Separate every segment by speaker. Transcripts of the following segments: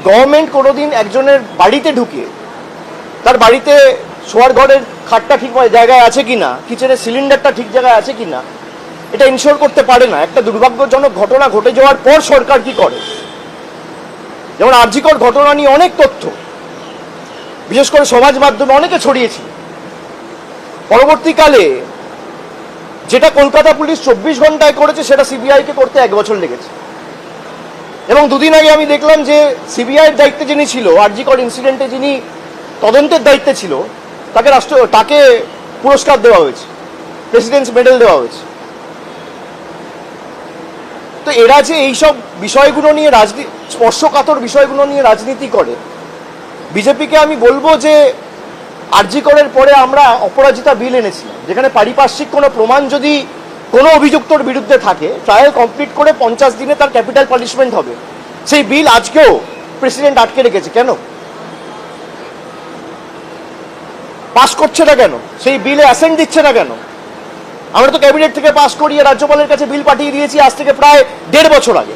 Speaker 1: Government কোনোদিন একজনের বাড়িতে ঢুকে তার বাড়িতে শোয়ার ঘরের খাটটা ঠিক জায়গায় আছে কিনা, কিচেনের সিলিন্ডারটা ঠিক জায়গায় আছে কিনা, এটা ইনশিওর করতে পারে না। একটা দুর্ভাগ্যজনক ঘটনা ঘটে যাওয়ার পর সরকার কি করে, যেমন আরজিকর ঘটনা নিয়ে অনেক তথ্য বিশেষ করে সমাজ মাধ্যমে অনেকে ছড়িয়েছিল। পরবর্তীকালে যেটা কলকাতা পুলিশ 24 ঘন্টায় করেছে সেটা সিবিআইকে করতে 1 বছর লেগেছে। এবং দুদিন আগে আমি দেখলাম যে সিবিআইয়ের দায়িত্বে যিনি ছিল, আরজিকর ইনসিডেন্টে যিনি তদন্তের দায়িত্বে ছিল, তাকে পুরস্কার দেওয়া হয়েছে, প্রেসিডেন্টস মেডেল দেওয়া হয়েছে। তো এরা যে এইসব বিষয়গুলো নিয়ে স্পর্শকাতর বিষয়গুলো নিয়ে রাজনীতি করে, বিজেপিকে আমি বলবো যে আরজিকরের পরে আমরা অপরাজিতা বিল এনেছিলাম, যেখানে পারিপার্শ্বিক কোনো প্রমাণ যদি কোনো অভিযুক্তর বিরুদ্ধে থাকে, ট্রায়াল কমপ্লিট করে 50 দিনে তার ক্যাপিটাল পানিশমেন্ট হবে। সেই বিল আজকেও প্রেসিডেন্ট আটকে রেখেছে। কেন পাস করছে না? কেন সেই বিলে অ্যাসেন্ট দিচ্ছে না? কেন? আমরা তো ক্যাবিনেট থেকে পাস করিয়ে রাজ্যপালের কাছে বিল পাঠিয়ে দিয়েছি আজ থেকে প্রায় 1.5 বছর আগে।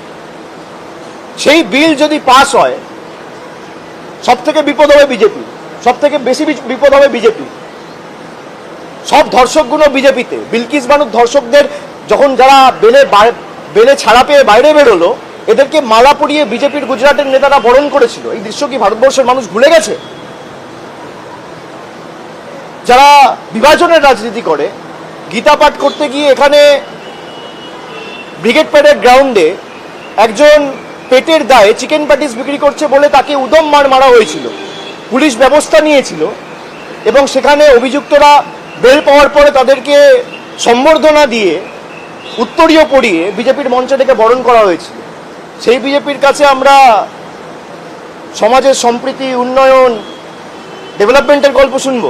Speaker 1: সেই বিল যদি পাস হয়, সব থেকে বিপদ হবে বিজেপি, সব থেকে বেশি বিপদ হবে বিজেপি। সব ধর্ষকগুলো বিজেপিতে। বিলকিস বানুর ধর্ষকদের যখন যারা বেলে ছাড়া পেয়ে বাইরে বেরোলো, এদেরকে মালা পরিয়ে বিজেপির গুজরাটের নেতারা বরণ করেছিল। এই দৃশ্য কি ভারতবর্ষের মানুষ ভুলে গেছে? যারা বিভাজনের রাজনীতি করে, গীতা পাঠ করতে গিয়ে এখানে ব্রিগেড প্যারেড গ্রাউন্ডে একজন পেটের দায়ে চিকেন প্যাটিস বিক্রি করছে বলে তাকে উদম মারা হয়েছিল। পুলিশ ব্যবস্থা নিয়েছিল এবং সেখানে অভিযুক্তরা বেল পাওয়ার পরে তাদেরকে সম্বর্ধনা দিয়ে উত্তরীয় পরিয়ে বিজেপির মঞ্চে ডেকে বরণ করা হয়েছিল। সেই বিজেপির কাছে আমরা সমাজের সম্প্রীতি, উন্নয়ন, ডেভেলপমেন্টের গল্প শুনবো?